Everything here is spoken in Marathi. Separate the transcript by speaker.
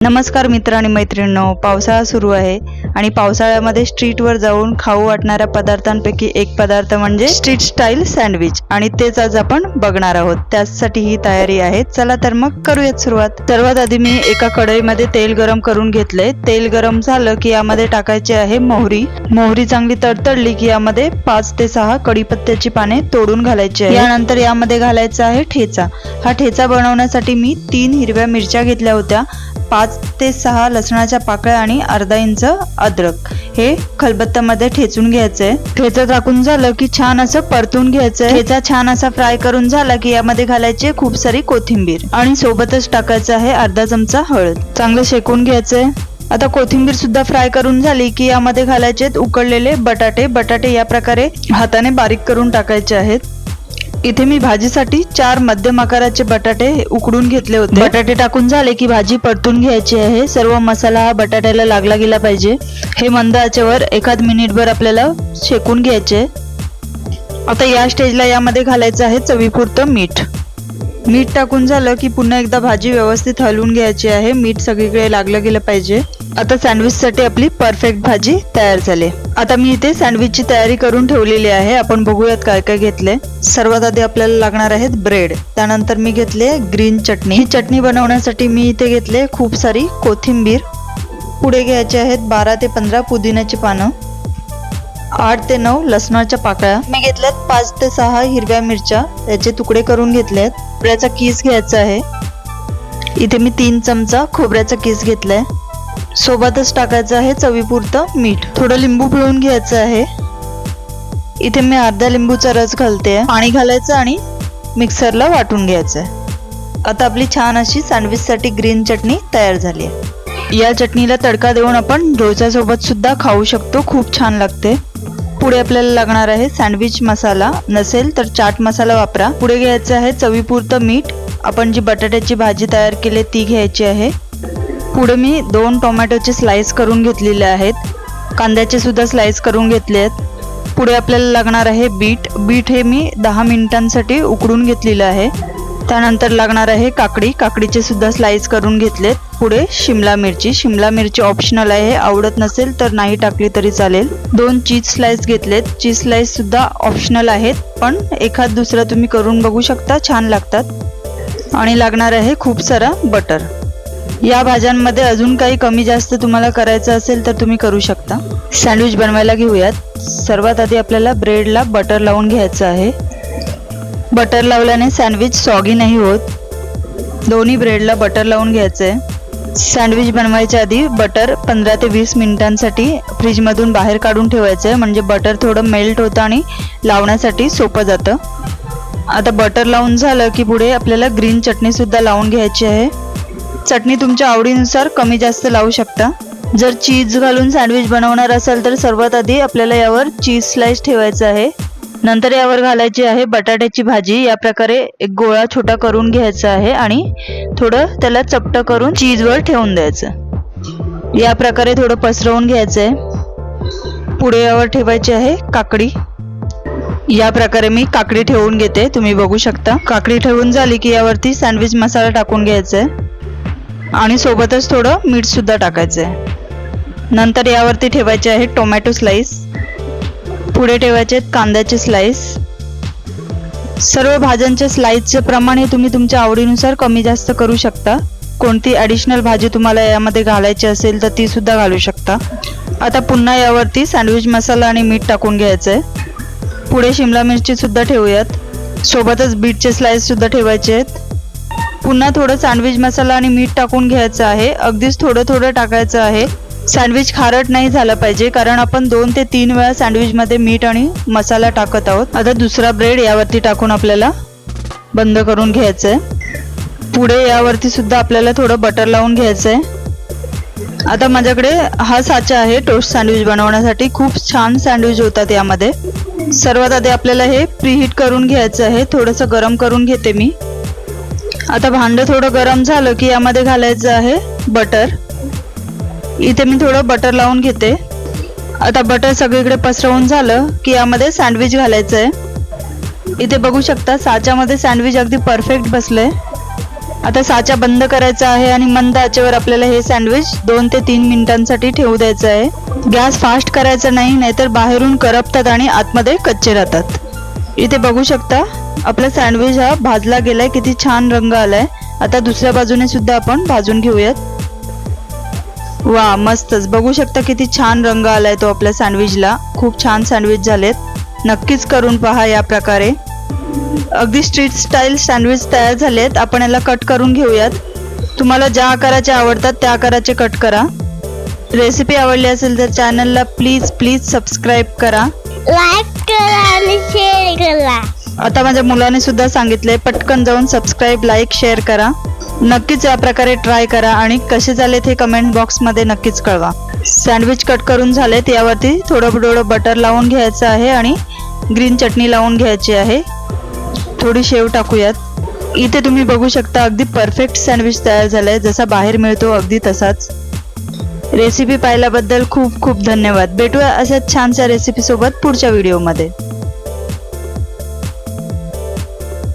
Speaker 1: नमस्कार मित्र आणि मैत्रिणींनो, पावसाळा सुरू आहे आणि पावसाळ्यामध्ये स्ट्रीटवर जाऊन खाऊ वाटणाऱ्या पदार्थांपैकी एक पदार्थ म्हणजे स्ट्रीट स्टाईल सँडविच आणि तेच आज आपण बघणार आहोत। त्यासाठी ही तयारी आहे। चला तर मग करूयात सुरुवात। सर्वात आधी मी एका कढईमध्ये तेल गरम करून घेतले। तेल गरम झालं की यामध्ये टाकायचे आहे मोहरी। मोहरी चांगली तडतडली की यामध्ये 5 ते 6 कढीपत्त्याची पाने तोडून घालायची आहे। यानंतर यामध्ये घालायचा आहे ठेचा। हा ठेचा बनवण्यासाठी मी 3 हिरव्या मिरच्या घेतल्या होत्या, 5 ते 6 लसणाच्या पाकळ्या आणि अर्धा इंच अद्रक हे खलबत्त्यामध्ये ठेचून घ्यायचंय। ठेचा टाकून झालं की छान असं परतून घ्यायचंय। ठेचा छान असा फ्राय करून झाला की यामध्ये घालायचे खूप सारी कोथिंबीर आणि सोबतच टाकायचं आहे अर्धा चमचा हळद। चांगलं शेकून घ्यायचंय। आता कोथिंबीर सुद्धा फ्राय करून झाली की यामध्ये घालायचे उकडलेले बटाटे। बटाटे या प्रकारे हाताने बारीक करून टाकायचे आहेत। इथे मी भाजीसाठी 4 मध्यम आकाराचे बटाटे उकडून घेतले होते। बटाटे टाकून झाले की भाजी परतून घ्यायची आहे। सर्व मसाला हा बटाट्याला लागला गेला पाहिजे। हे मंद आचेवर एखाद मिनिटभर आपल्याला शेकून घ्यायचे। आता या स्टेजला यामध्ये घालायचं आहे चवीपुरतं मीठ। मीठ टाकून झालं की पुन्हा एकदा भाजी व्यवस्थित हलवून घ्यायची आहे। मीठ सगळीकडे लागलं गेलं पाहिजे। आता सँडविचसाठी आपली परफेक्ट भाजी तयार झाली। आता मी इथे सँडविचची तयारी करून ठेवलेली आहे। आपण बघूयात काय काय घेतले। सर्वात आधी आपल्याला लागणार आहेत ब्रेड। त्यानंतर मी घेतले ग्रीन चटणी। ही चटणी बनवण्यासाठी मी इथे घेतले खूप सारी कोथिंबीर। पुढे घ्यायचे आहेत 12 ते 15 पुदिन्याची पानं, 8 ते 9 लसणाच्या पाकळ्या। मी घेतल्यात 5 ते 6 हिरव्या मिरच्या, त्याचे तुकडे करून घेतलेत। खोबऱ्याचा किस घ्यायचा आहे। इथे मी 3 चमचा खोबऱ्याचा किस घेतलाय। सोबतच टाकायचं आहे चवीपुरतं मीठ। थोडं लिंबू पिळून घ्यायचं आहे। इथे मी अर्धा लिंबूचा रस घालते। पाणी घालायचं आणि मिक्सरला वाटून घ्यायचं। आता आपली छान अशी सँडविचसाठी ग्रीन चटणी तयार झाली आहे। या चटणीला तडका देऊन आपण डोसा सोबत सुद्धा खाऊ शकतो, खूप छान लागते। पुढे आपल्याला लागणार आहे सँडविच मसाला, नसेल तर चाट मसाला वापरा। पुढे घ्यायचं आहे चवीपुरतं मीठ। आपण जी बटाट्याची भाजी तयार केली ती घ्यायची आहे। पुढे मी 2 टोमॅटोचे स्लाइस करून घेतलेले आहेत। कांद्याचे सुद्धा स्लाइस करून घेतले आहेत। पुढे आपल्याला लागणार आहे बीट। बीट हे मी 10 मिनिटांसाठी उकडून घेतलेलं आहे। त्यानंतर लागणार आहे काकडी। काकडीचे सुद्धा स्लाइस करून घेतलेत। पुढे शिमला मिरची। शिमला मिरची ऑप्शनल आहे, आवडत नसेल तर नाही टाकली तरी चालेल। 2 चीज स्लाइस घेतलेत। चीज स्लाइस सुद्धा ऑप्शनल आहेत, पण एखाद दुसरा तुम्ही करून बघू शकता, छान लागतात। आणि लागणार आहे खूप सारा बटर। या भाज्यांमध्ये अजून काही कमी जास्त तुम्हाला करायचं असेल तर तुम्ही करू शकता। सँडविच बनवायला घेऊयात। सर्वात आधी आपल्याला ब्रेडला बटर लावून घ्यायचं आहे। बटर लावल्याने सँडविच सॉगी नाही होत। दोन्ही ब्रेडला बटर लावून घ्यायचंय। सँडविच बनवायच्या आधी बटर 15 ते 20 मिनिटांसाठी फ्रीजमधून बाहेर काढून ठेवायचंय, म्हणजे बटर थोडं मेल्ट होतं आणि लावण्यासाठी सोपं जातं। आता बटर लावून झालं की पुढे आपल्याला ग्रीन चटणी सुद्धा लावून घ्यायची आहे। चटणी तुमच्या आवडीनुसार कमी जास्त लावू शकता। जर चीज घालून सँडविच बनवणार असाल तर सर्वात आधी आपल्याला यावर चीज स्लाइस ठेवायचं आहे। नंतर यावर घालायची आहे बटाट्याची भाजी। या प्रकारे एक गोळा छोटा करून घ्यायचा आहे आणि थोडं त्याला चपटं करून चीजवर ठेवून द्यायचं। या प्रकारे थोडं पसरवून घ्यायचंय। पुढे यावर ठेवायची आहे काकडी। या प्रकारे मी काकडी ठेवून घेते, तुम्ही बघू शकता। काकडी ठेवून झाली की यावरती सँडविच मसाला टाकून घ्यायचा आहे आणि सोबतच थोडं मीठ सुद्धा टाकायचं आहे। नंतर यावरती ठेवायचे आहे टोमॅटो स्लाइस। पुढे ठेवायचे आहेत कांद्याचे स्लाइस। सर्व भाज्यांच्या स्लाइसचे प्रमाण हे तुम्ही तुमच्या आवडीनुसार कमी जास्त करू शकता। कोणती ॲडिशनल भाजी तुम्हाला यामध्ये घालायची असेल तर ती सुद्धा घालू शकता। आता पुन्हा यावरती सँडविच मसाला आणि मीठ टाकून घ्यायचं आहे। पुढे शिमला मिरची सुद्धा ठेवूयात। सोबतच बीटचे स्लाइस सुद्धा ठेवायचे आहेत। पुन्हा थोडं सँडविच मसाला आणि मीठ टाकून घ्यायचं आहे। अगदीच थोडं थोडं टाकायचं आहे। सँडविच खारट नाही झालं पाहिजे, कारण आपण 2 ते 3 वेळा सँडविचमध्ये मीठ आणि मसाला टाकत आहोत। आता दुसरा ब्रेड यावरती टाकून आपल्याला बंद करून घ्यायचं आहे। पुढे यावरती सुद्धा आपल्याला थोडं बटर लावून घ्यायचं आहे। आता माझ्याकडे हा साचा आहे टोस्ट सँडविच बनवण्यासाठी। खूप छान सँडविच होतात यामध्ये। सर्वात आधी आपल्याला हे प्रीहीट करून घ्यायचं आहे। थोडंसं गरम करून घेते मी। आता भांडं थोडं गरम झालं की यामध्ये घालायचं आहे बटर। इथे मी थोडं बटर लावून घेते। आता बटर सगळीकडे पसरवून झालं की यामध्ये सँडविच घालायचं आहे। इथे बघू शकता साच्यामध्ये सँडविच अगदी परफेक्ट बसलंय। आता साचा बंद करायचा आहे आणि मंद आचेवर आपल्याला हे सँडविच 2 ते 3 मिनिटांसाठी ठेवू द्यायचं आहे. गॅस फास्ट करायचा नाही, नाहीतर बाहेरून करपतात आणि आतमध्ये कच्चे राहतात. इथे बघू शकता आपला सँडविच हा भाजला गेलाय, किती छान रंग आलाय. आता दुसऱ्या बाजूने सुद्धा आपण भाजून घेऊयात. वा, मस्तच. बघू शकता किती छान रंग आलाय तो आपल्या सँडविचला. खूप छान सँडविच झालेत. नक्कीच करून पहा या प्रकारे. अगदी स्ट्रीट स्टाईल सँडविच तयार झालेत. आपण याला कट करून घेऊयात. तुम्हाला ज्या आकाराचे आवडतात त्या आकाराचे कट करा. रेसिपी आवडली असेल तर चॅनलला प्लीज सबस्क्राईब करा,
Speaker 2: लाईक करा आणि शेअर करा.
Speaker 1: आता माझ्या मुलाने सुद्धा सांगितले, पटकन जाऊन सबस्क्राईब, लाईक, शेअर करा. नक्कीच या प्रकारे ट्राय करा आणि कसे झालेत हे कमेंट बॉक्समध्ये नक्कीच कळवा. सँडविच कट करून झालेत. यावरती थोडं बटर लावून घ्यायचं आहे आणि ग्रीन चटणी लावून घ्यायची आहे. थोडी शेव टाकूयात. इथे तुम्ही बघू शकता अगदी परफेक्ट सँडविच तयार झालाय, जसा बाहेर मिळतो अगदी तसाच. रेसिपी पाहिल्याबद्दल खूप धन्यवाद. भेटूया अशाच छानशा रेसिपी सोबत पुढच्या व्हिडिओमध्ये.